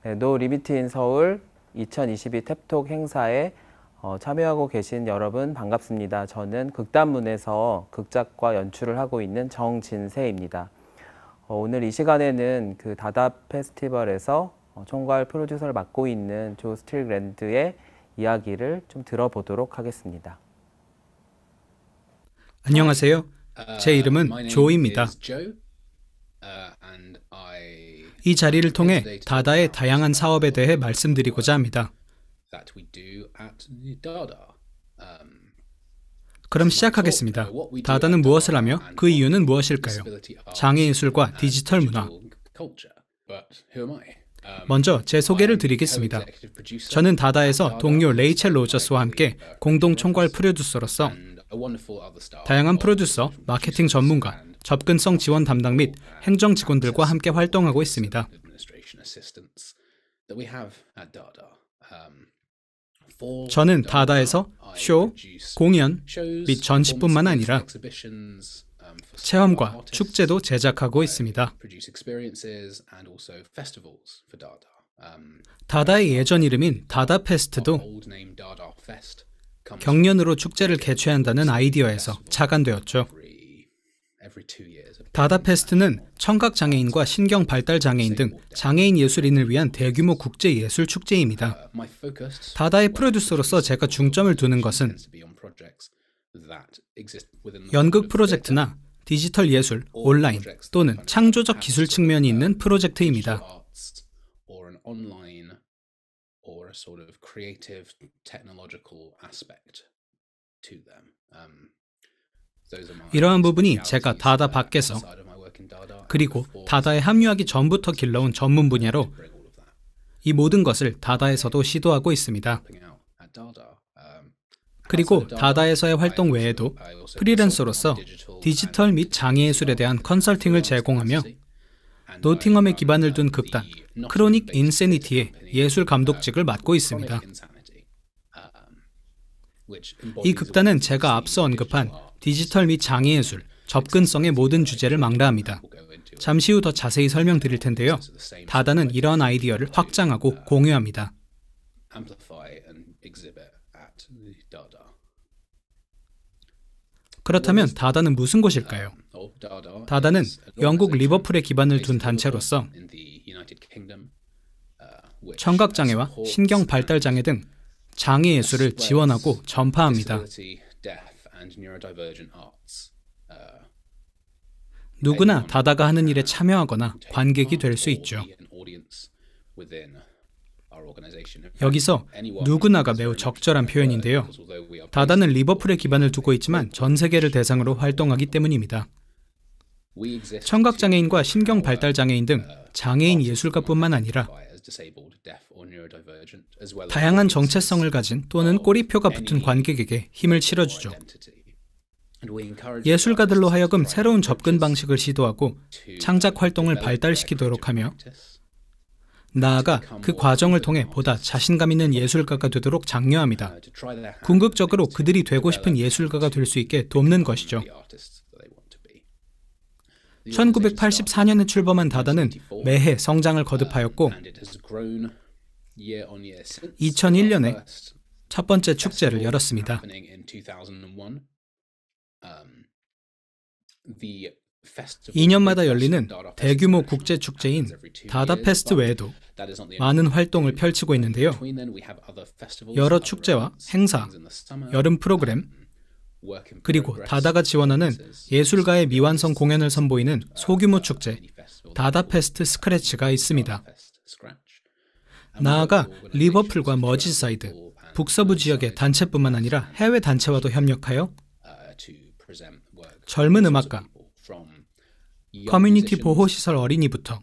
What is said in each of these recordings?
네, 노 리미트 인 서울 2022 탭톡 행사에 참여하고 계신 여러분 반갑습니다. 저는 극단문에서 극작과 연출을 하고 있는 정진세입니다. 오늘 이 시간에는 그 다다 페스티벌에서 총괄 프로듀서를 맡고 있는 조 스틸랜드의 이야기를 좀 들어보도록 하겠습니다. 안녕하세요. 제 이름은 조입니다. 이 자리를 통해 다다의 다양한 사업에 대해 말씀드리고자 합니다. 그럼 시작하겠습니다. 다다는 무엇을 하며 그 이유는 무엇일까요? 장애예술과 디지털 문화. 먼저 제 소개를 드리겠습니다. 저는 다다에서 동료 레이첼 로저스와 함께 공동 총괄 프로듀서로서 다양한 프로듀서, 마케팅 전문가, 접근성 지원 담당 및 행정 직원들과 함께 활동하고 있습니다. 저는 다다에서 쇼, 공연 및 전시뿐만 아니라 체험과 축제도 제작하고 있습니다. 다다의 예전 이름인 다다 페스트도 경년으로 축제를 개최한다는 아이디어에서 착안되었죠. 다다 페스트는 청각장애인과 신경발달장애인 등 장애인 예술인을 위한 대규모 국제예술 축제입니다. 다다의 프로듀서로서 제가 중점을 두는 것은 연극 프로젝트나 디지털 예술, 온라인 또는 창조적 기술 측면이 있는 프로젝트입니다. 이러한 부분이 제가 다다 밖에서 그리고 다다에 합류하기 전부터 길러온 전문 분야로 이 모든 것을 다다에서도 시도하고 있습니다. 그리고 다다에서의 활동 외에도 프리랜서로서 디지털 및 장애예술에 대한 컨설팅을 제공하며 노팅엄에 기반을 둔 극단 크로닉 인세니티의 예술 감독직을 맡고 있습니다. 이 극단은 제가 앞서 언급한 디지털 및 장애예술, 접근성의 모든 주제를 망라합니다. 잠시 후 더 자세히 설명드릴 텐데요. 다다는 이러한 아이디어를 확장하고 공유합니다. 그렇다면 다다는 무슨 곳일까요? 다다는 영국 리버풀에 기반을 둔 단체로서 청각장애와 신경발달장애 등 장애예술을 지원하고 전파합니다. 누구나 다다가 하는 일에 참여하거나 관객이 될 수 있죠. 여기서 누구나가 매우 적절한 표현인데요. 다다는 리버풀에 기반을 두고 있지만 전 세계를 대상으로 활동하기 때문입니다. 청각장애인과 신경발달장애인 등 장애인 예술가뿐만 아니라 다양한 정체성을 가진 또는 꼬리표가 붙은 관객에게 힘을 실어주죠. 예술가들로 하여금 새로운 접근 방식을 시도하고 창작 활동을 발달시키도록 하며 나아가 그 과정을 통해 보다 자신감 있는 예술가가 되도록 장려합니다. 궁극적으로 그들이 되고 싶은 예술가가 될 수 있게 돕는 것이죠. 1984년에 출범한 다다는 매해 성장을 거듭하였고 2001년에 첫 번째 축제를 열었습니다. 2년마다 열리는 대규모 국제 축제인 다다 페스트 외에도 많은 활동을 펼치고 있는데요. 여러 축제와 행사, 여름 프로그램, 그리고 다다가 지원하는 예술가의 미완성 공연을 선보이는 소규모 축제, 다다 페스트 스크래치가 있습니다. 나아가 리버풀과 머지사이드, 북서부 지역의 단체뿐만 아니라 해외 단체와도 협력하여 젊은 음악가, 커뮤니티 보호시설 어린이부터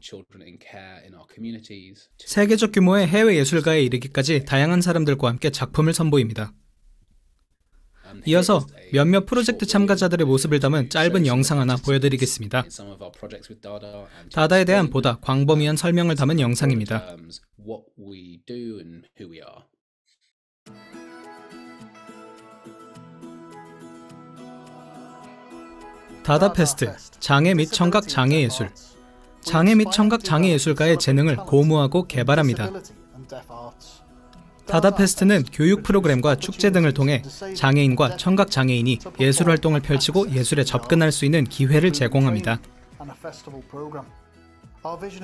세계적 규모의 해외 예술가에 이르기까지 다양한 사람들과 함께 작품을 선보입니다. 이어서 몇몇 프로젝트 참가자들의 모습을 담은 짧은 영상 하나 보여드리겠습니다. 다다에 대한 보다 광범위한 설명을 담은 영상입니다. 다다 페스트, 장애 및 청각 장애 예술. 장애 및 청각 장애 예술가의 재능을 고무하고 개발합니다. 다다 페스트는 교육 프로그램과 축제 등을 통해 장애인과 청각 장애인이 예술 활동을 펼치고 예술에 접근할 수 있는 기회를 제공합니다.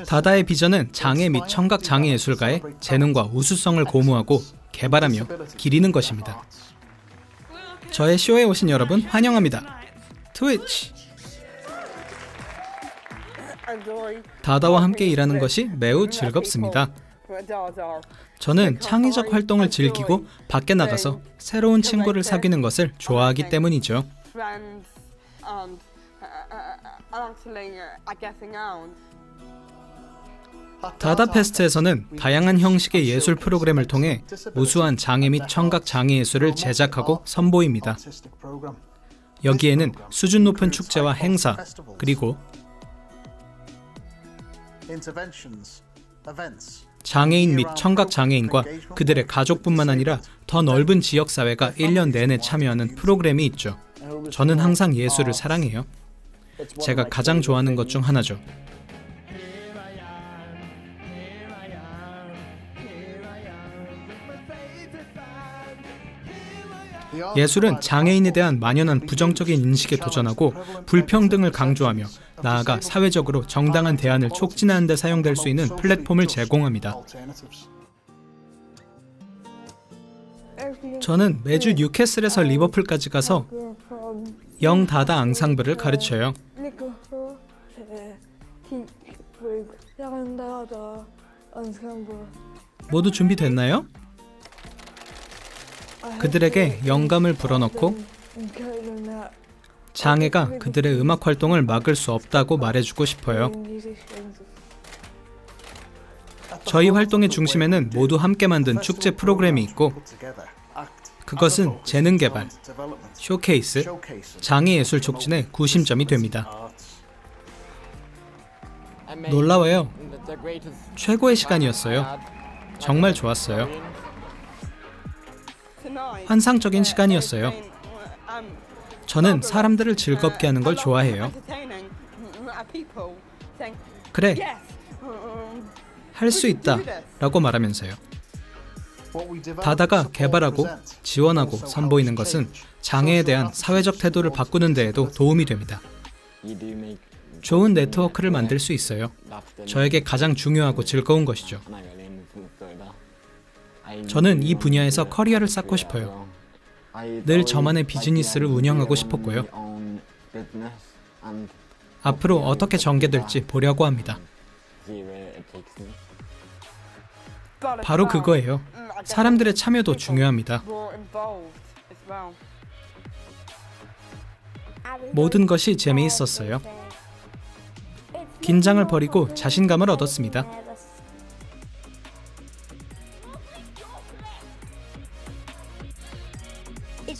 다다의 비전은 장애 및 청각 장애 예술가의 재능과 우수성을 고무하고 개발하며 기리는 것입니다. 저의 쇼에 오신 여러분 환영합니다. 트위치! 다다와 함께 일하는 것이 매우 즐겁습니다. 저는 창의적 활동을 즐기고 밖에 나가서 새로운 친구를 사귀는 것을 좋아하기 때문이죠. 다다 페스트에서는 다양한 형식의 예술 프로그램을 통해 우수한 장애 및 청각 장애 예술을 제작하고 선보입니다. 여기에는 수준 높은 축제와 행사, 그리고 장애인 및 청각 장애인과 그들의 가족뿐만 아니라 더 넓은 지역사회가 1년 내내 참여하는 프로그램이 있죠. 저는 항상 예술을 사랑해요. 제가 가장 좋아하는 것 중 하나죠. 예술은 장애인에 대한 만연한 부정적인 인식에 도전하고 불평등을 강조하며 나아가 사회적으로 정당한 대안을 촉진하는 데 사용될 수 있는 플랫폼을 제공합니다. 저는 매주 뉴캐슬에서 리버풀까지 가서 영 다다 앙상블을 가르쳐요. 모두 준비됐나요? 그들에게 영감을 불어넣고 장애가 그들의 음악 활동을 막을 수 없다고 말해주고 싶어요. 저희 활동의 중심에는 모두 함께 만든 축제 프로그램이 있고 그것은 재능 개발, 쇼케이스, 장애 예술 촉진의 구심점이 됩니다. 놀라워요. 최고의 시간이었어요. 정말 좋았어요. 환상적인 시간이었어요. 저는 사람들을 즐겁게 하는 걸 좋아해요. 그래, 할 수 있다 라고 말하면서요. 다다가 개발하고 지원하고 선보이는 것은 장애에 대한 사회적 태도를 바꾸는 데에도 도움이 됩니다. 좋은 네트워크를 만들 수 있어요. 저에게 가장 중요하고 즐거운 것이죠. 저는 이 분야에서 커리어를 쌓고 싶어요. 늘 저만의 비즈니스를 운영하고 싶었고요. 앞으로 어떻게 전개될지 보려고 합니다. 바로 그거예요. 사람들의 참여도 중요합니다. 모든 것이 재미있었어요. 긴장을 버리고 자신감을 얻었습니다.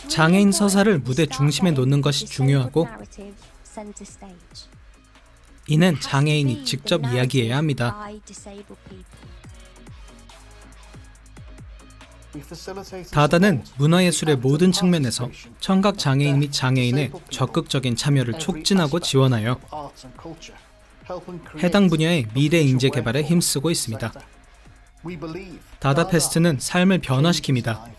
장애인 서사를 무대 중심에 놓는 것이 중요하고 이는 장애인이 직접 이야기해야 합니다. 다다는 문화예술의 모든 측면에서 청각 장애인 및 장애인의 적극적인 참여를 촉진하고 지원하여 해당 분야의 미래 인재 개발에 힘쓰고 있습니다. 다다 페스트는 삶을 변화시킵니다.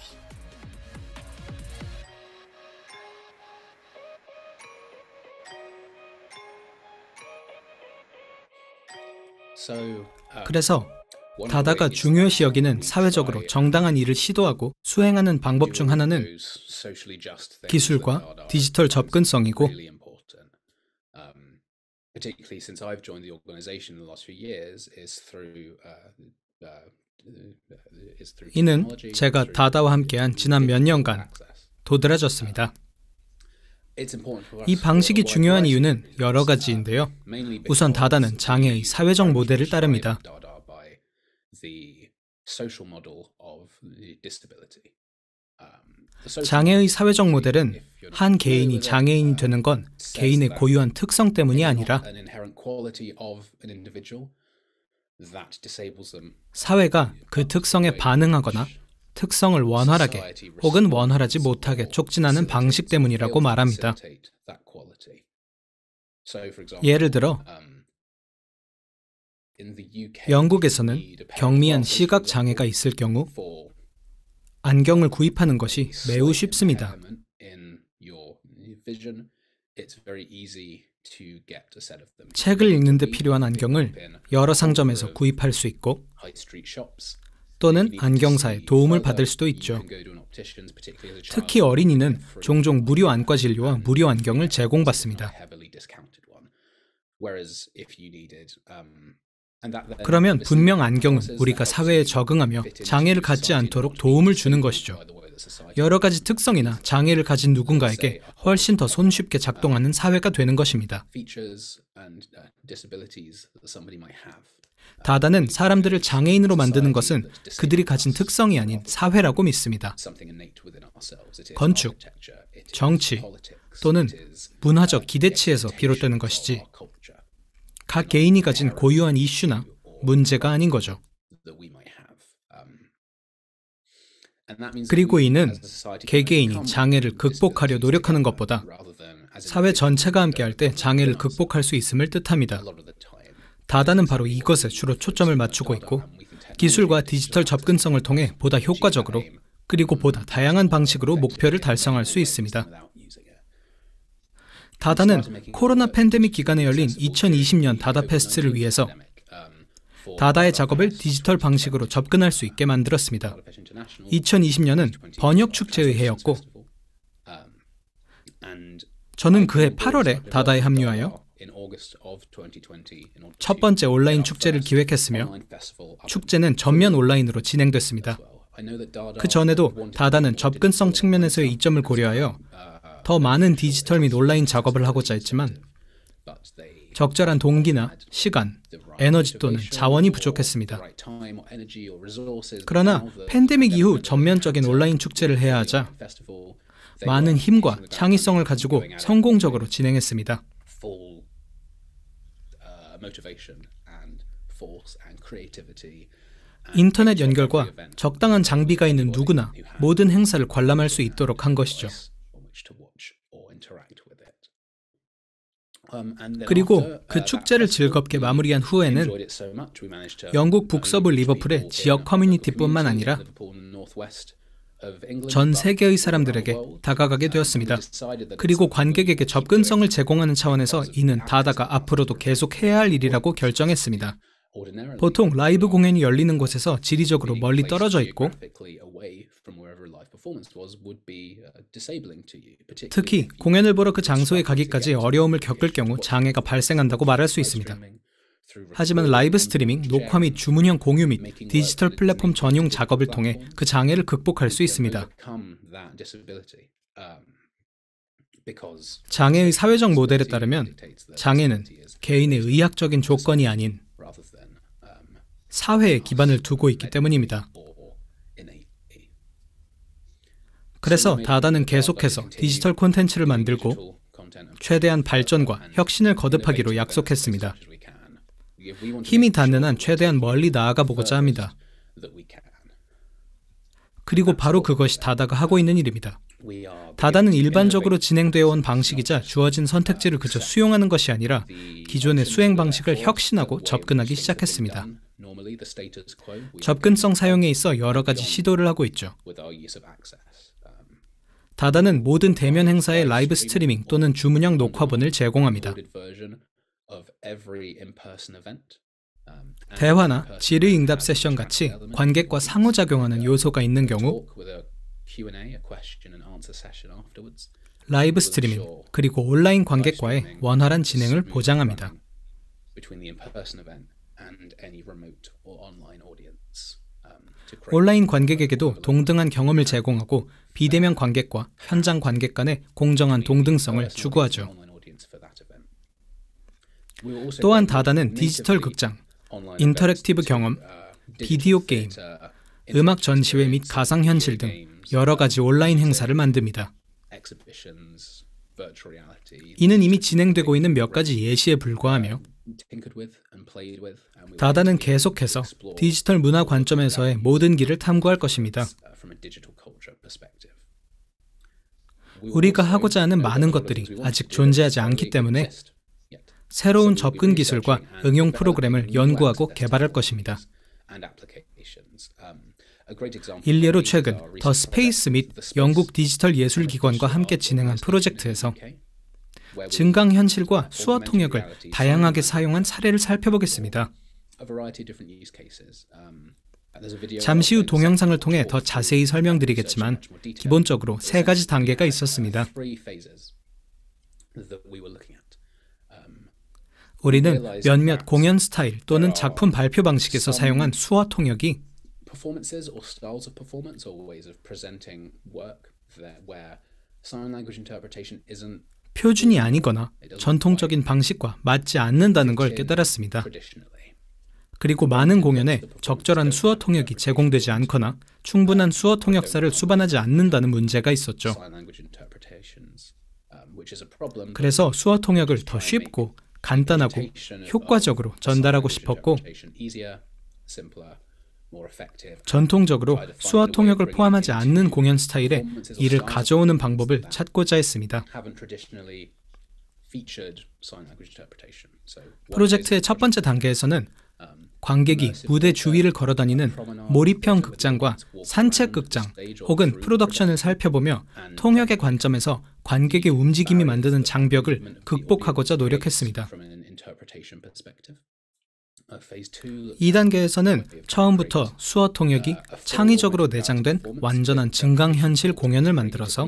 그래서 다다가 중요시 여기는 사회적으로 정당한 일을 시도하고 수행하는 방법 중 하나는 기술과 디지털 접근성이고 이는 제가 다다와 함께한 지난 몇 년간 도드라졌습니다. 이 방식이 중요한 이유는 여러 가지인데요. 우선 다다는 장애의 사회적 모델을 따릅니다. 장애의 사회적 모델은 한 개인이 장애인이 되는 건 개인의 고유한 특성 때문이 아니라 사회가 그 특성에 반응하거나 특성을 원활하게 혹은 원활하지 못하게 촉진하는 방식 때문이라고 말합니다. 예를 들어 영국에서는 경미한 시각 장애가 있을 경우 안경을 구입하는 것이 매우 쉽습니다. 책을 읽는 데 필요한 안경을 여러 상점에서 구입할 수 있고 또는 안경사의 도움을 받을 수도 있죠. 특히 어린이는 종종 무료 안과 진료와 무료 안경을 제공받습니다. 그러면 분명 안경은 우리가 사회에 적응하며 장애를 갖지 않도록 도움을 주는 것이죠. 여러 가지 특성이나 장애를 가진 누군가에게 훨씬 더 손쉽게 작동하는 사회가 되는 것입니다. 다다는 사람들을 장애인으로 만드는 것은 그들이 가진 특성이 아닌 사회라고 믿습니다. 건축, 정치 또는 문화적 기대치에서 비롯되는 것이지 각 개인이 가진 고유한 이슈나 문제가 아닌 거죠. 그리고 이는 개개인이 장애를 극복하려 노력하는 것보다 사회 전체가 함께할 때 장애를 극복할 수 있음을 뜻합니다. 다다는 바로 이것에 주로 초점을 맞추고 있고 기술과 디지털 접근성을 통해 보다 효과적으로 그리고 보다 다양한 방식으로 목표를 달성할 수 있습니다. 다다는 코로나 팬데믹 기간에 열린 2020년 다다 페스트를 위해서 다다의 작업을 디지털 방식으로 접근할 수 있게 만들었습니다. 2020년은 번역 축제의 해였고 저는 그해 8월에 다다에 합류하여 첫 번째 온라인 축제를 기획했으며 축제는 전면 온라인으로 진행됐습니다. 그 전에도 다다는 접근성 측면에서의 이점을 고려하여 더 많은 디지털 및 온라인 작업을 하고자 했지만 적절한 동기나 시간, 에너지 또는 자원이 부족했습니다. 그러나 팬데믹 이후 전면적인 온라인 축제를 해야 하자 많은 힘과 창의성을 가지고 성공적으로 진행했습니다. 인터넷 연결과 적당한 장비가 있는 누구나 모든 행사를 관람할 수 있도록 한 것이죠. 그리고 그 축제를 즐겁게 마무리한 후에는 영국 북서부 리버풀의 지역 커뮤니티뿐만 아니라 전 세계의 사람들에게 다가가게 되었습니다. 그리고 관객에게 접근성을 제공하는 차원에서 이는 다다가 앞으로도 계속 해야 할 일이라고 결정했습니다. 보통 라이브 공연이 열리는 곳에서 지리적으로 멀리 떨어져 있고 특히 공연을 보러 그 장소에 가기까지 어려움을 겪을 경우 장애가 발생한다고 말할 수 있습니다. 하지만 라이브 스트리밍, 녹화 및 주문형 공유 및 디지털 플랫폼 전용 작업을 통해 그 장애를 극복할 수 있습니다. 장애의 사회적 모델에 따르면 장애는 개인의 의학적인 조건이 아닌 사회에 기반을 두고 있기 때문입니다. 그래서 다다는 계속해서 디지털 콘텐츠를 만들고 최대한 발전과 혁신을 거듭하기로 약속했습니다. 힘이 닿는 한 최대한 멀리 나아가 보고자 합니다. 그리고 바로 그것이 다다가 하고 있는 일입니다. 다다는 일반적으로 진행되어 온 방식이자 주어진 선택지를 그저 수용하는 것이 아니라 기존의 수행 방식을 혁신하고 접근하기 시작했습니다. 접근성 사용에 있어 여러 가지 시도를 하고 있죠. 다다는 모든 대면 행사의 라이브 스트리밍 또는 주문형 녹화본을 제공합니다. 대화나 질의응답 세션 같이 관객과 상호작용하는 요소가 있는 경우 라이브 스트리밍 그리고 온라인 관객과의 원활한 진행을 보장합니다. 온라인 관객에게도 동등한 경험을 제공하고 비대면 관객과 현장 관객 간의 공정한 동등성을 추구하죠. 또한 다다는 디지털 극장, 인터랙티브 경험, 비디오 게임, 음악 전시회 및 가상현실 등 여러 가지 온라인 행사를 만듭니다. 이는 이미 진행되고 있는 몇 가지 예시에 불과하며 다다는 계속해서 디지털 문화 관점에서의 모든 길을 탐구할 것입니다. 우리가 하고자 하는 많은 것들이 아직 존재하지 않기 때문에 새로운 접근 기술과 응용 프로그램을 연구하고 개발할 것입니다. 일례로 최근 더 스페이스 및 영국 디지털 예술기관과 함께 진행한 프로젝트에서 증강현실과 수화 통역을 다양하게 사용한 사례를 살펴보겠습니다. 잠시 후 동영상을 통해 더 자세히 설명드리겠지만 기본적으로 세 가지 단계가 있었습니다. 우리는 몇몇 공연 스타일 또는 작품 발표 방식에서 사용한 수화 통역이 표준이 아니거나 전통적인 방식과 맞지 않는다는 걸 깨달았습니다. 그리고 많은 공연에 적절한 수어 통역이 제공되지 않거나 충분한 수어 통역사를 수반하지 않는다는 문제가 있었죠. 그래서 수어 통역을 더 쉽고 간단하고 효과적으로 전달하고 싶었고, 전통적으로 수화 통역을 포함하지 않는 공연 스타일에 이를 가져오는 방법을 찾고자 했습니다. 프로젝트의 첫 번째 단계에서는 관객이 무대 주위를 걸어다니는 몰입형 극장과 산책 극장 혹은 프로덕션을 살펴보며 통역의 관점에서 관객의 움직임이 만드는 장벽을 극복하고자 노력했습니다. 2단계에서는 처음부터 수어 통역이 창의적으로 내장된 완전한 증강현실 공연을 만들어서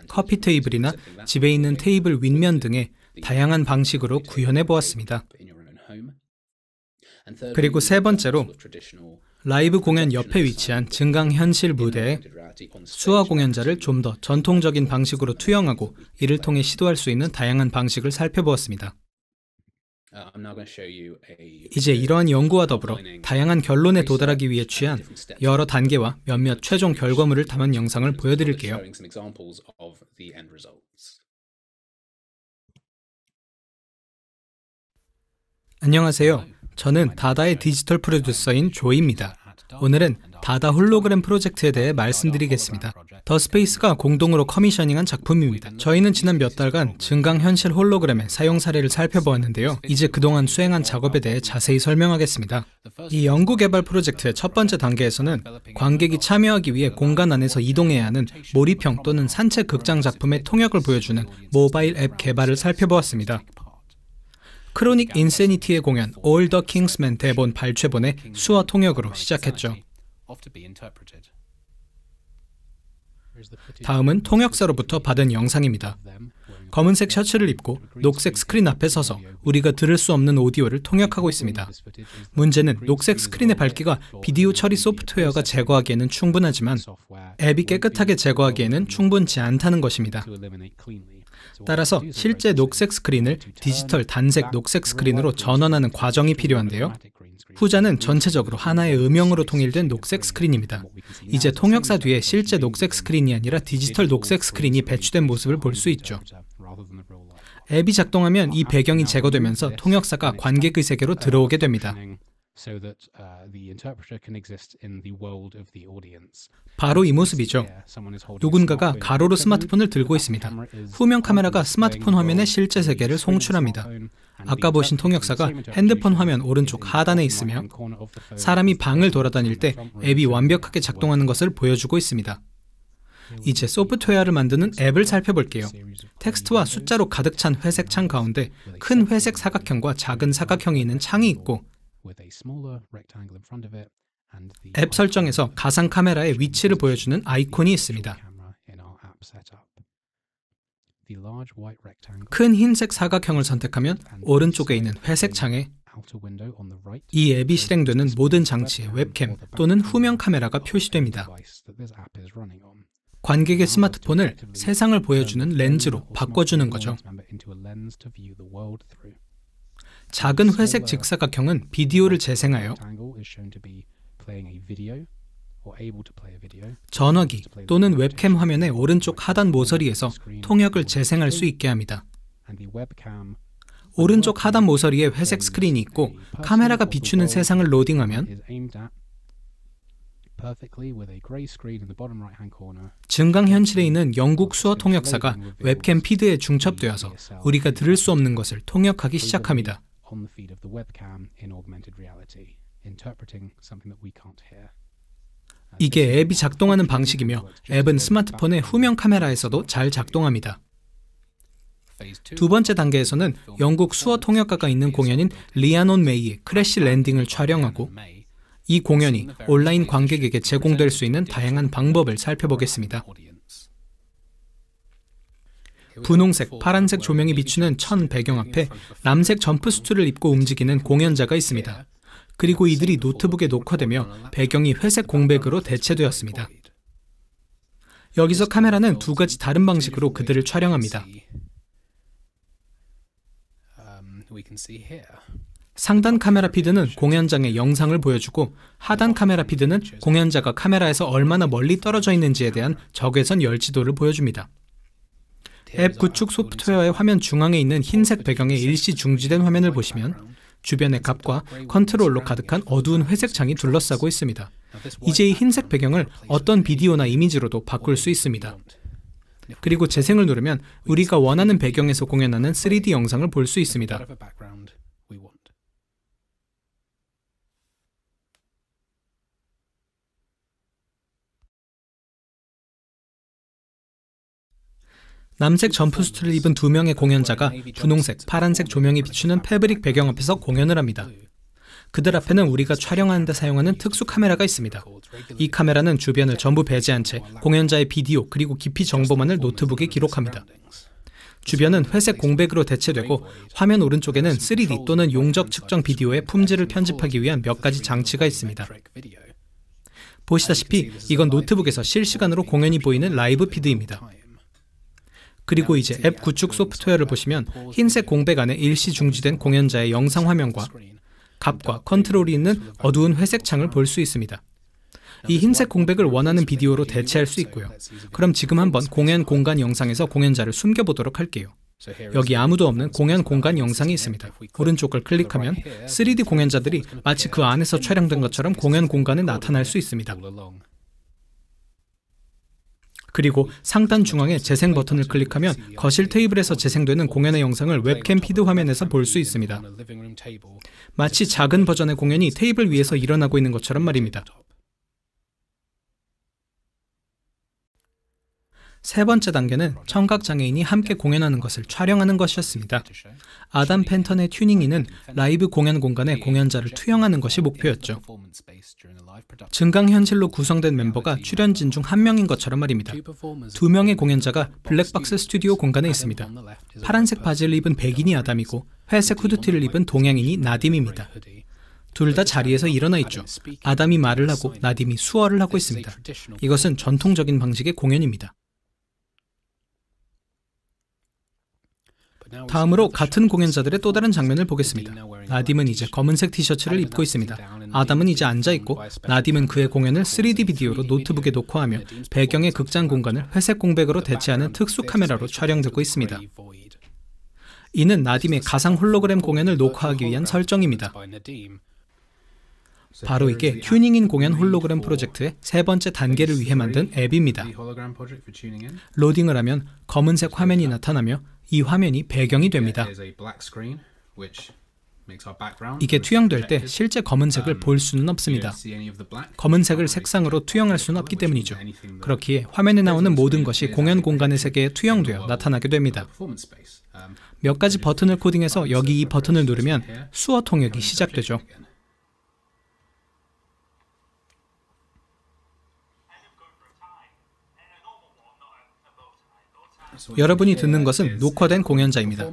커피 테이블이나 집에 있는 테이블 윗면 등의 다양한 방식으로 구현해 보았습니다. 그리고 세 번째로 라이브 공연 옆에 위치한 증강현실 무대에 수화 공연자를 좀 더 전통적인 방식으로 투영하고 이를 통해 시도할 수 있는 다양한 방식을 살펴보았습니다. 이제 이러한 연구와 더불어 다양한 결론에 도달하기 위해 취한 여러 단계와 몇몇 최종 결과물을 담은 영상을 보여드릴게요. 안녕하세요. 저는 다다의 디지털 프로듀서인 조이입니다. 오늘은 다다 홀로그램 프로젝트에 대해 말씀드리겠습니다. 더 스페이스가 공동으로 커미셔닝한 작품입니다. 저희는 지난 몇 달간 증강현실 홀로그램의 사용 사례를 살펴보았는데요. 이제 그동안 수행한 작업에 대해 자세히 설명하겠습니다. 이 연구개발 프로젝트의 첫 번째 단계에서는 관객이 참여하기 위해 공간 안에서 이동해야 하는 몰입형 또는 산책 극장 작품의 통역을 보여주는 모바일 앱 개발을 살펴보았습니다. 크로닉 인세니티의 공연 All the Kingsmen 대본 발췌본의 수어 통역으로 시작했죠. 다음은 통역사로부터 받은 영상입니다. 검은색 셔츠를 입고 녹색 스크린 앞에 서서 우리가 들을 수 없는 오디오를 통역하고 있습니다. 문제는 녹색 스크린의 밝기가 비디오 처리 소프트웨어가 제거하기에는 충분하지만 앱이 깨끗하게 제거하기에는 충분치 않다는 것입니다. 따라서 실제 녹색 스크린을 디지털 단색 녹색 스크린으로 전환하는 과정이 필요한데요. 후자는 전체적으로 하나의 음영으로 통일된 녹색 스크린입니다. 이제 통역사 뒤에 실제 녹색 스크린이 아니라 디지털 녹색 스크린이 배치된 모습을 볼 수 있죠. 앱이 작동하면 이 배경이 제거되면서 통역사가 관객의 세계로 들어오게 됩니다. 바로 이 모습이죠. 누군가가 가로로 스마트폰을 들고 있습니다. 후면 카메라가 스마트폰 화면의 실제 세계를 송출합니다. 아까 보신 통역사가 핸드폰 화면 오른쪽 하단에 있으며 사람이 방을 돌아다닐 때 앱이 완벽하게 작동하는 것을 보여주고 있습니다. 이제 소프트웨어를 만드는 앱을 살펴볼게요. 텍스트와 숫자로 가득 찬 회색 창 가운데 큰 회색 사각형과 작은 사각형이 있는 창이 있고 앱 설정에서 가상 카메라의 위치를 보여주는 아이콘이 있습니다. 큰 흰색 사각형을 선택하면 오른쪽에 있는 회색 창에 이 앱이 실행되는 모든 장치의 웹캠 또는 후면 카메라가 표시됩니다. 관객의 스마트폰을 세상을 보여주는 렌즈로 바꿔주는 거죠. 작은 회색 직사각형은 비디오를 재생하여 전화기 또는 웹캠 화면의 오른쪽 하단 모서리에서 통역을 재생할 수 있게 합니다. 오른쪽 하단 모서리에 회색 스크린이 있고 카메라가 비추는 세상을 로딩하면 증강현실에 있는 영국 수어 통역사가 웹캠 피드에 중첩되어서 우리가 들을 수 없는 것을 통역하기 시작합니다. 이게 앱이 작동하는 방식이며 앱은 스마트폰의 후면 카메라에서도 잘 작동합니다. 두 번째 단계에서는 영국 수어 통역가가 있는 공연인 리아논 메이의 크래시 랜딩을 촬영하고 이 공연이 온라인 관객에게 제공될 수 있는 다양한 방법을 살펴보겠습니다. 분홍색, 파란색 조명이 비추는 천 배경 앞에 남색 점프수트를 입고 움직이는 공연자가 있습니다. 그리고 이들이 노트북에 녹화되며 배경이 회색 공백으로 대체되었습니다. 여기서 카메라는 두 가지 다른 방식으로 그들을 촬영합니다. 상단 카메라 피드는 공연장의 영상을 보여주고 하단 카메라 피드는 공연자가 카메라에서 얼마나 멀리 떨어져 있는지에 대한 적외선 열지도를 보여줍니다. 앱 구축 소프트웨어의 화면 중앙에 있는 흰색 배경의 일시 중지된 화면을 보시면 주변의 값과 컨트롤로 가득한 어두운 회색 창이 둘러싸고 있습니다. 이제 이 흰색 배경을 어떤 비디오나 이미지로도 바꿀 수 있습니다. 그리고 재생을 누르면 우리가 원하는 배경에서 공연하는 3D 영상을 볼 수 있습니다. 남색 점프수트를 입은 두 명의 공연자가 분홍색, 파란색 조명이 비추는 패브릭 배경 앞에서 공연을 합니다. 그들 앞에는 우리가 촬영하는 데 사용하는 특수 카메라가 있습니다. 이 카메라는 주변을 전부 배제한 채 공연자의 비디오 그리고 깊이 정보만을 노트북에 기록합니다. 주변은 회색 공백으로 대체되고 화면 오른쪽에는 3D 또는 용적 측정 비디오의 품질을 편집하기 위한 몇 가지 장치가 있습니다. 보시다시피 이건 노트북에서 실시간으로 공연이 보이는 라이브 피드입니다. 그리고 이제 앱 구축 소프트웨어를 보시면 흰색 공백 안에 일시 중지된 공연자의 영상 화면과 값과 컨트롤이 있는 어두운 회색 창을 볼 수 있습니다. 이 흰색 공백을 원하는 비디오로 대체할 수 있고요. 그럼 지금 한번 공연 공간 영상에서 공연자를 숨겨보도록 할게요. 여기 아무도 없는 공연 공간 영상이 있습니다. 오른쪽을 클릭하면 3D 공연자들이 마치 그 안에서 촬영된 것처럼 공연 공간에 나타날 수 있습니다. 그리고 상단 중앙에 재생 버튼을 클릭하면 거실 테이블에서 재생되는 공연의 영상을 웹캠 피드 화면에서 볼 수 있습니다. 마치 작은 버전의 공연이 테이블 위에서 일어나고 있는 것처럼 말입니다. 세 번째 단계는 청각장애인이 함께 공연하는 것을 촬영하는 것이었습니다. 아담 펜턴의 튜닝이는 라이브 공연 공간에 공연자를 투영하는 것이 목표였죠. 증강현실로 구성된 멤버가 출연진 중 한 명인 것처럼 말입니다. 두 명의 공연자가 블랙박스 스튜디오 공간에 있습니다. 파란색 바지를 입은 백인이 아담이고 회색 후드티를 입은 동양인이 나딤입니다. 둘 다 자리에서 일어나 있죠. 아담이 말을 하고 나딤이 수어를 하고 있습니다. 이것은 전통적인 방식의 공연입니다. 다음으로 같은 공연자들의 또 다른 장면을 보겠습니다. 나딤은 이제 검은색 티셔츠를 입고 있습니다. 아담은 이제 앉아있고 나딤은 그의 공연을 3D 비디오로 노트북에 녹화하며 배경의 극장 공간을 회색 공백으로 대체하는 특수 카메라로 촬영되고 있습니다. 이는 나딤의 가상 홀로그램 공연을 녹화하기 위한 설정입니다. 바로 이게 튜닝인 공연 홀로그램 프로젝트의 세 번째 단계를 위해 만든 앱입니다. 로딩을 하면 검은색 화면이 나타나며 이 화면이 배경이 됩니다. 이게 투영될 때 실제 검은색을 볼 수는 없습니다. 검은색을 색상으로 투영할 수는 없기 때문이죠. 그렇기에 화면에 나오는 모든 것이 공연 공간의 세계에 투영되어 나타나게 됩니다. 몇 가지 버튼을 코딩해서 여기 이 버튼을 누르면 수어 통역이 시작되죠. 여러분이 듣는 것은 녹화된 공연자입니다.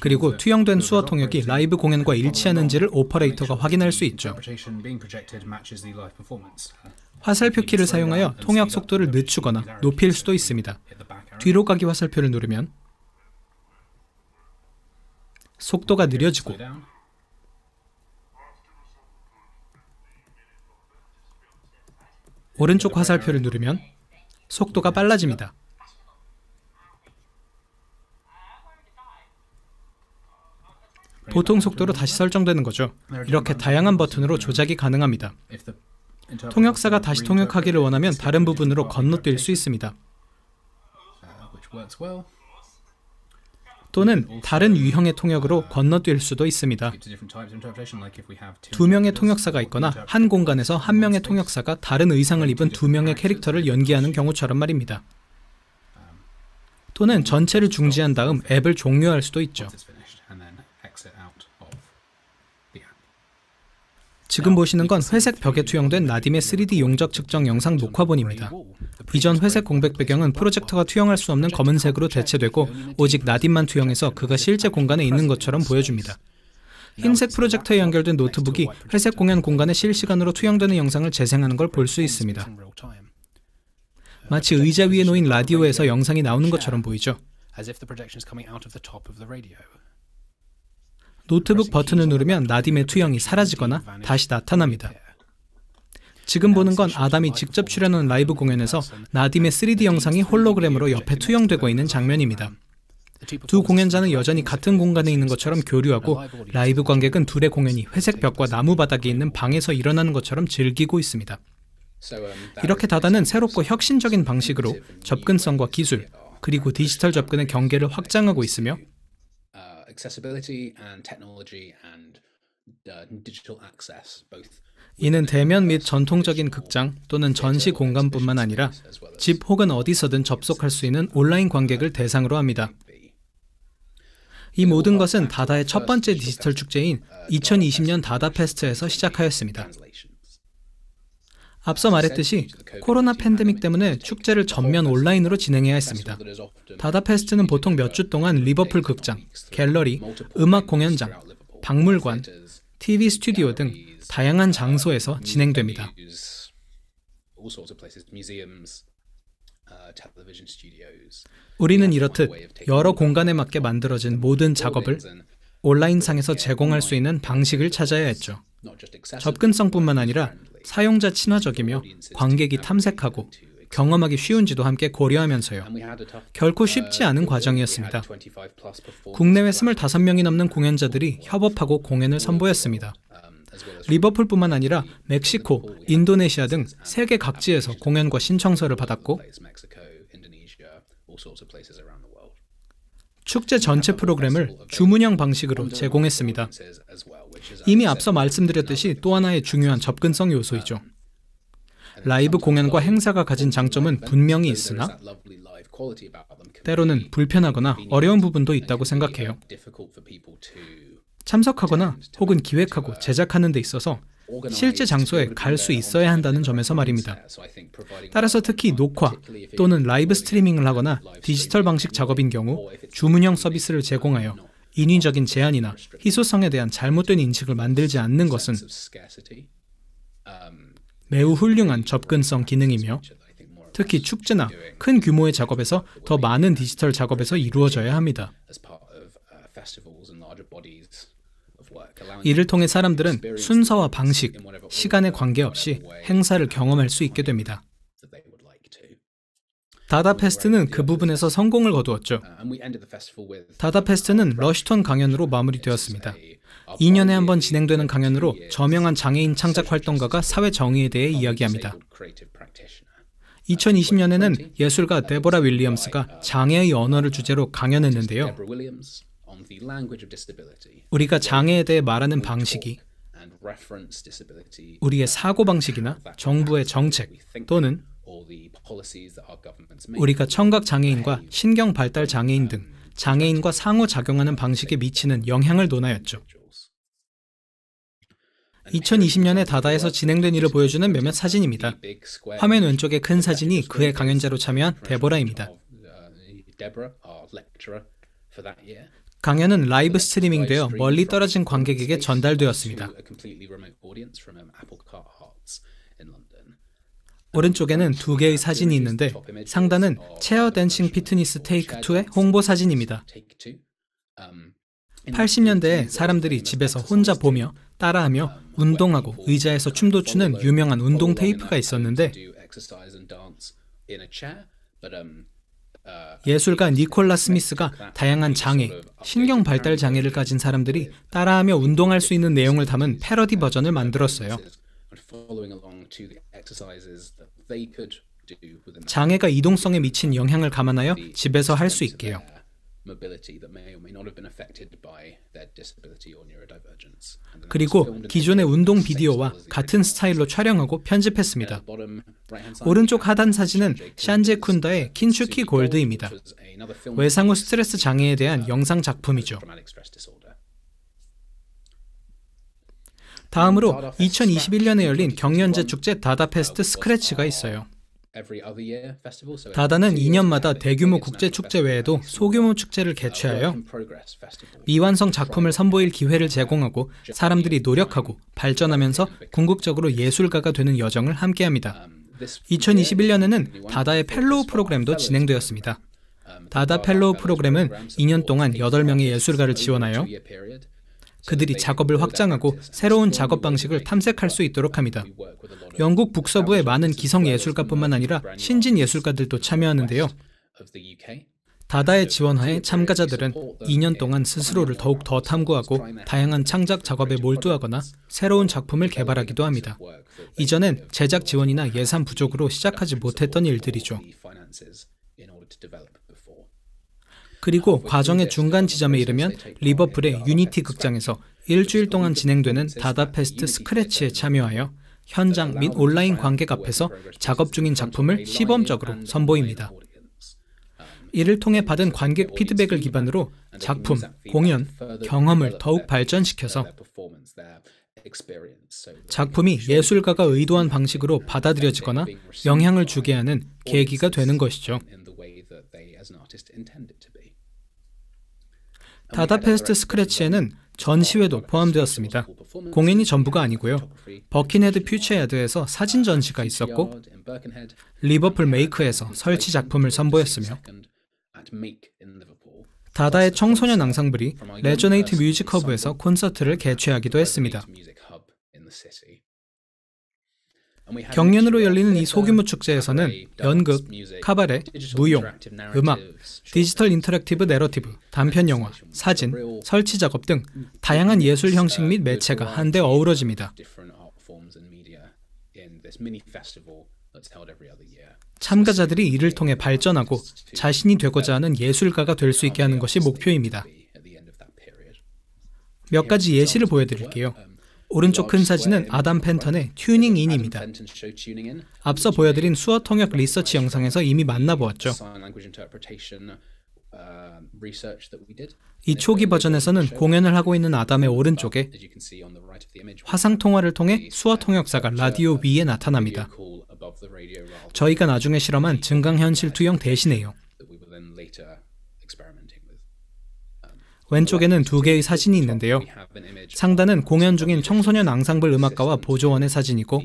그리고 투영된 수어 통역이 라이브 공연과 일치하는지를 오퍼레이터가 확인할 수 있죠. 화살표 키를 사용하여 통역 속도를 늦추거나 높일 수도 있습니다. 뒤로 가기 화살표를 누르면 속도가 느려지고 오른쪽 화살표를 누르면 속도가 빨라집니다. 보통 속도로 다시 설정되는 거죠. 이렇게 다양한 버튼으로 조작이 가능합니다. 통역사가 다시 통역하기를 원하면 다른 부분으로 건너뛸 수 있습니다. 또는 다른 유형의 통역으로 건너뛸 수도 있습니다. 두 명의 통역사가 있거나 한 공간에서 한 명의 통역사가 다른 의상을 입은 두 명의 캐릭터를 연기하는 경우처럼 말입니다. 또는 전체를 중지한 다음 앱을 종료할 수도 있죠. 지금 보시는 건 회색 벽에 투영된 나딤의 3D 용적 측정 영상 녹화본입니다. 이전 회색 공백 배경은 프로젝터가 투영할 수 없는 검은색으로 대체되고 오직 나딤만 투영해서 그가 실제 공간에 있는 것처럼 보여줍니다. 흰색 프로젝터에 연결된 노트북이 회색 공연 공간에 실시간으로 투영되는 영상을 재생하는 걸 볼 수 있습니다. 마치 의자 위에 놓인 라디오에서 영상이 나오는 것처럼 보이죠? 노트북 버튼을 누르면 나딤의 투영이 사라지거나 다시 나타납니다. 지금 보는 건 아담이 직접 출연한 라이브 공연에서 나딤의 3D 영상이 홀로그램으로 옆에 투영되고 있는 장면입니다. 두 공연자는 여전히 같은 공간에 있는 것처럼 교류하고 라이브 관객은 둘의 공연이 회색 벽과 나무 바닥에 있는 방에서 일어나는 것처럼 즐기고 있습니다. 이렇게 다다는 새롭고 혁신적인 방식으로 접근성과 기술, 그리고 디지털 접근의 경계를 확장하고 있으며 이는 대면 및 전통적인 극장 또는 전시 공간뿐만 아니라 집 혹은 어디서든 접속할 수 있는 온라인 관객을 대상으로 합니다. 이 모든 것은 다다의 첫 번째 디지털 축제인 2020년 다다 페스트에서 시작하였습니다. 앞서 말했듯이 코로나 팬데믹 때문에 축제를 전면 온라인으로 진행해야 했습니다. 다다 페스트는 보통 몇 주 동안 리버풀 극장, 갤러리, 음악 공연장, 박물관, TV 스튜디오 등 다양한 장소에서 진행됩니다. 우리는 이렇듯 여러 공간에 맞게 만들어진 모든 작업을 온라인상에서 제공할 수 있는 방식을 찾아야 했죠. 접근성뿐만 아니라 사용자 친화적이며 관객이 탐색하고 경험하기 쉬운지도 함께 고려하면서요. 결코 쉽지 않은 과정이었습니다. 국내외 25명이 넘는 공연자들이 협업하고 공연을 선보였습니다. 리버풀뿐만 아니라 멕시코, 인도네시아 등 세계 각지에서 공연과 신청서를 받았고 축제 전체 프로그램을 주문형 방식으로 제공했습니다. 이미 앞서 말씀드렸듯이 또 하나의 중요한 접근성 요소이죠. 라이브 공연과 행사가 가진 장점은 분명히 있으나 때로는 불편하거나 어려운 부분도 있다고 생각해요. 참석하거나 혹은 기획하고 제작하는 데 있어서 실제 장소에 갈 수 있어야 한다는 점에서 말입니다. 따라서 특히 녹화 또는 라이브 스트리밍을 하거나 디지털 방식 작업인 경우 주문형 서비스를 제공하여 인위적인 제한이나 희소성에 대한 잘못된 인식을 만들지 않는 것은 매우 훌륭한 접근성 기능이며 특히 축제나 큰 규모의 작업에서 더 많은 디지털 작업에서 이루어져야 합니다. 이를 통해 사람들은 순서와 방식, 시간에 관계없이 행사를 경험할 수 있게 됩니다. 다다 페스트는 그 부분에서 성공을 거두었죠. 다다 페스트는 러시턴 강연으로 마무리되었습니다. 2년에 한 번 진행되는 강연으로 저명한 장애인 창작 활동가가 사회 정의에 대해 이야기합니다. 2020년에는 예술가 데보라 윌리엄스가 장애의 언어를 주제로 강연했는데요. 우리가 장애에 대해 말하는 방식이 우리의 사고방식이나 정부의 정책 또는 우리가 청각 장애인과 신경 발달 장애인 등 장애인과 상호작용하는 방식에 미치는 영향을 논하였죠. 2020년에 다다에서 진행된 일을 보여주는 몇몇 사진입니다. 화면 왼쪽의 큰 사진이 그의 강연자로 참여한 데보라입니다. 강연은 라이브 스트리밍되어 멀리 떨어진 관객에게 전달되었습니다. 오른쪽에는 두 개의 사진이 있는데 상단은 체어 댄싱 피트니스 테이크 2의 홍보 사진입니다. 80년대에 사람들이 집에서 혼자 보며 따라하며 운동하고 의자에서 춤도 추는 유명한 운동 테이프가 있었는데 예술가 니콜라 스미스가 다양한 장애, 신경 발달 장애를 가진 사람들이 따라하며 운동할 수 있는 내용을 담은 패러디 버전을 만들었어요. 장애가 이동성에 미친 영향을 감안하여 집에서 할 수 있게요. 그리고 기존의 운동 비디오와 같은 스타일로 촬영하고 편집했습니다. 오른쪽 하단 사진은 샨제 쿤다의 킨추키 골드입니다. 외상후 스트레스 장애에 대한 영상 작품이죠. 다음으로 2021년에 열린 경연제 축제 다다페스트 스크래치가 있어요. 다다는 2년마다 대규모 국제 축제 외에도 소규모 축제를 개최하여 미완성 작품을 선보일 기회를 제공하고 사람들이 노력하고 발전하면서 궁극적으로 예술가가 되는 여정을 함께합니다. 2021년에는 다다의 펠로우 프로그램도 진행되었습니다. 다다 펠로우 프로그램은 2년 동안 8명의 예술가를 지원하여 그들이 작업을 확장하고 새로운 작업 방식을 탐색할 수 있도록 합니다. 영국 북서부의 많은 기성 예술가뿐만 아니라 신진 예술가들도 참여하는데요. 다다의 지원하에 참가자들은 2년 동안 스스로를 더욱 더 탐구하고 다양한 창작 작업에 몰두하거나 새로운 작품을 개발하기도 합니다. 이전엔 제작 지원이나 예산 부족으로 시작하지 못했던 일들이죠. 그리고 과정의 중간 지점에 이르면 리버풀의 유니티 극장에서 일주일 동안 진행되는 다다페스트 스크래치에 참여하여 현장 및 온라인 관객 앞에서 작업 중인 작품을 시범적으로 선보입니다. 이를 통해 받은 관객 피드백을 기반으로 작품, 공연, 경험을 더욱 발전시켜서 작품이 예술가가 의도한 방식으로 받아들여지거나 영향을 주게 하는 계기가 되는 것이죠. 다다페스트 스크래치에는 전시회도 포함되었습니다. 공연이 전부가 아니고요. 버킨헤드 퓨처야드에서 사진 전시가 있었고 리버풀 메이크에서 설치 작품을 선보였으며 다다의 청소년 앙상블이 레조네이트 뮤직 허브에서 콘서트를 개최하기도 했습니다. 경연으로 열리는 이 소규모 축제에서는 연극, 카바레, 무용, 음악, 디지털 인터랙티브 내러티브, 단편 영화, 사진, 설치 작업 등 다양한 예술 형식 및 매체가 한데 어우러집니다. 참가자들이 이를 통해 발전하고 자신이 되고자 하는 예술가가 될 수 있게 하는 것이 목표입니다. 몇 가지 예시를 보여드릴게요. 오른쪽 큰 사진은 아담 펜턴의 튜닝인입니다. 앞서 보여드린 수어 통역 리서치 영상에서 이미 만나보았죠. 이 초기 버전에서는 공연을 하고 있는 아담의 오른쪽에 화상 통화를 통해 수어 통역사가 라디오 위에 나타납니다. 저희가 나중에 실험한 증강현실 투영 대신에요. 왼쪽에는 두 개의 사진이 있는데요. 상단은 공연 중인 청소년 앙상블 음악가와 보조원의 사진이고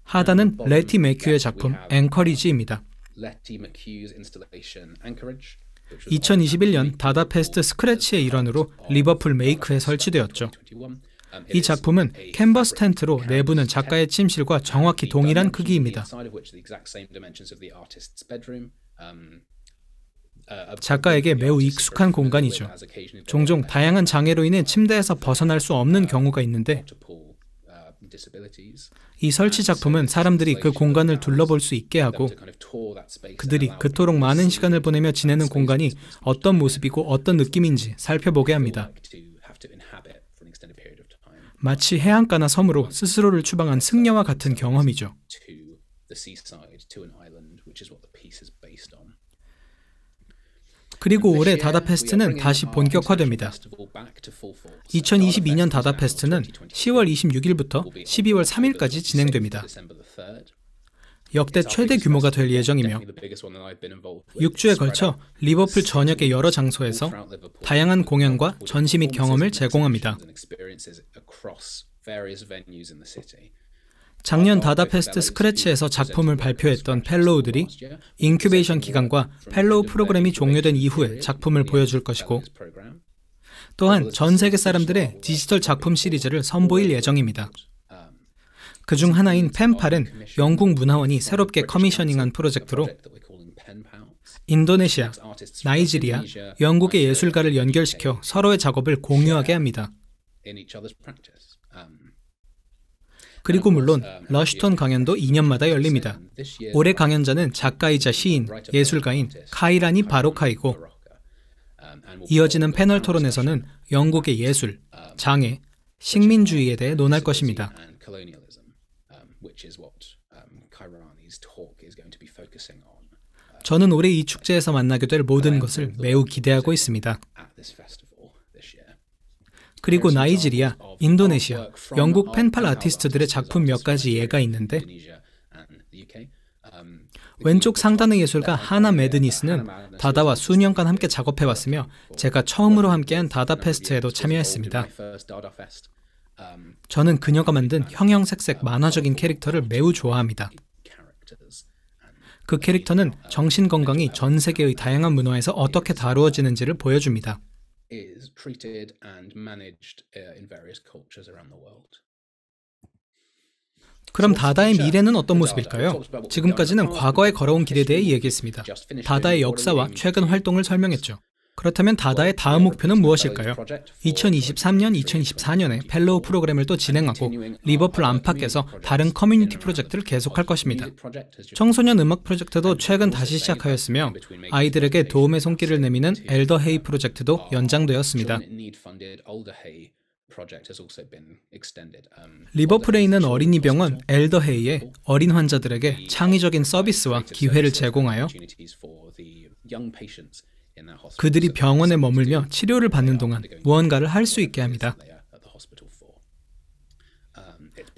하단은 레티 매큐의 작품 앵커리지입니다. 2021년 다다페스트 스크래치의 일환으로 리버풀 메이크에 설치되었죠. 이 작품은 캔버스 텐트로 내부는 작가의 침실과 정확히 동일한 크기입니다. 작가에게 매우 익숙한 공간이죠. 종종 다양한 장애로 인해 침대에서 벗어날 수 없는 경우가 있는데 이 설치 작품은 사람들이 그 공간을 둘러볼 수 있게 하고 그들이 그토록 많은 시간을 보내며 지내는 공간이 어떤 모습이고 어떤 느낌인지 살펴보게 합니다. 마치 해안가나 섬으로 스스로를 추방한 승려와 같은 경험이죠. 그리고 올해 다다페스트는 다시 본격화됩니다. 2022년 다다페스트는 10월 26일부터 12월 3일까지 진행됩니다. 역대 최대 규모가 될 예정이며 6주에 걸쳐 리버풀 전역의 여러 장소에서 다양한 공연과 전시 및 경험을 제공합니다. 작년 다다페스트 스크래치에서 작품을 발표했던 펠로우들이 인큐베이션 기간과 펠로우 프로그램이 종료된 이후에 작품을 보여줄 것이고 또한 전 세계 사람들의 디지털 작품 시리즈를 선보일 예정입니다. 그중 하나인 펜팔은 영국 문화원이 새롭게 커미셔닝한 프로젝트로 인도네시아, 나이지리아, 영국의 예술가를 연결시켜 서로의 작업을 공유하게 합니다. 그리고 물론 러시톤 강연도 2년마다 열립니다. 올해 강연자는 작가이자 시인, 예술가인 카이라니 바로카이고, 이어지는 패널 토론에서는 영국의 예술, 장애, 식민주의에 대해 논할 것입니다. 저는 올해 이 축제에서 만나게 될 모든 것을 매우 기대하고 있습니다. 그리고 나이지리아, 인도네시아, 영국 펜팔 아티스트들의 작품 몇 가지 예가 있는데, 왼쪽 상단의 예술가 하나 메드니스는 다다와 수년간 함께 작업해왔으며 제가 처음으로 함께한 다다 페스트에도 참여했습니다. 저는 그녀가 만든 형형색색 만화적인 캐릭터를 매우 좋아합니다. 그 캐릭터는 정신건강이 전 세계의 다양한 문화에서 어떻게 다루어지는지를 보여줍니다. 그럼 다다의 미래는 어떤 모습일까요? 지금까지는 과거에 걸어온 길에 대해 이야기했습니다. 다다의 역사와 최근 활동을 설명했죠. 그렇다면 다다의 다음 목표는 무엇일까요? 2023년, 2024년에 펠로우 프로그램을 또 진행하고 리버풀 안팎에서 다른 커뮤니티 프로젝트를 계속할 것입니다. 청소년 음악 프로젝트도 최근 다시 시작하였으며 아이들에게 도움의 손길을 내미는 엘더 헤이 프로젝트도 연장되었습니다. 리버풀에 있는 어린이 병원 엘더 헤이에 어린 환자들에게 창의적인 서비스와 기회를 제공하여 그들이 병원에 머물며 치료를 받는 동안 무언가를 할 수 있게 합니다.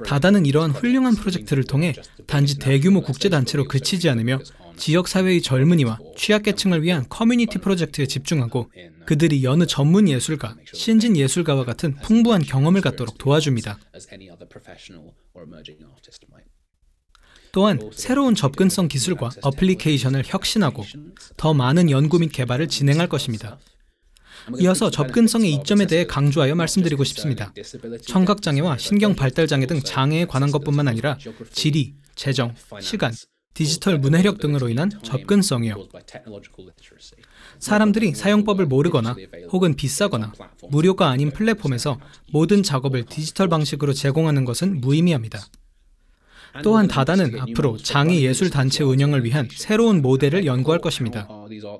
다다는 이러한 훌륭한 프로젝트를 통해 단지 대규모 국제단체로 그치지 않으며 지역사회의 젊은이와 취약계층을 위한 커뮤니티 프로젝트에 집중하고 그들이 여느 전문 예술가, 신진 예술가와 같은 풍부한 경험을 갖도록 도와줍니다. 또한 새로운 접근성 기술과 어플리케이션을 혁신하고 더 많은 연구 및 개발을 진행할 것입니다. 이어서 접근성의 이점에 대해 강조하여 말씀드리고 싶습니다. 청각장애와 신경발달장애 등 장애에 관한 것뿐만 아니라 지리, 재정, 시간, 디지털 문해력 등으로 인한 접근성이요. 사람들이 사용법을 모르거나 혹은 비싸거나 무료가 아닌 플랫폼에서 모든 작업을 디지털 방식으로 제공하는 것은 무의미합니다. 또한 다다는 앞으로 장애 예술단체 운영을 위한 새로운 모델을 연구할 것입니다.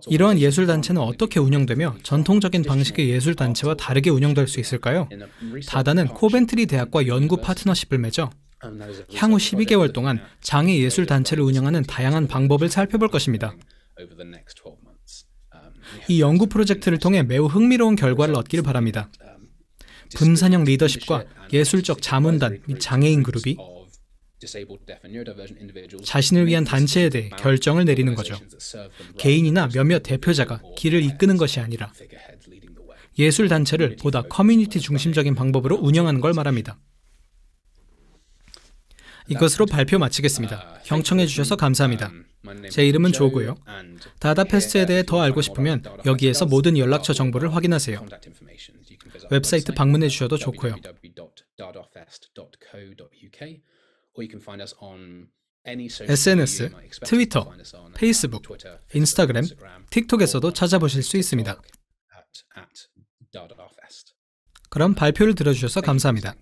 이러한 예술단체는 어떻게 운영되며 전통적인 방식의 예술단체와 다르게 운영될 수 있을까요? 다다는 코벤트리 대학과 연구 파트너십을 맺어 향후 12개월 동안 장애 예술단체를 운영하는 다양한 방법을 살펴볼 것입니다. 이 연구 프로젝트를 통해 매우 흥미로운 결과를 얻기를 바랍니다. 분산형 리더십과 예술적 자문단 및 장애인 그룹이 자신을 위한 단체에 대해 결정을 내리는 거죠. 개인이나 몇몇 대표자가 길을 이끄는 것이 아니라 예술단체를 보다 커뮤니티 중심적인 방법으로 운영하는 걸 말합니다. 이것으로 발표 마치겠습니다. 경청해 주셔서 감사합니다. 제 이름은 조고요. 다다 페스트에 대해 더 알고 싶으면 여기에서 모든 연락처 정보를 확인하세요. 웹사이트 방문해 주셔도 좋고요. SNS, 트위터, 페이스북, 인스타그램, 틱톡에서도 찾아보실 수 있습니다. 그럼 발표를 들어주셔서 감사합니다.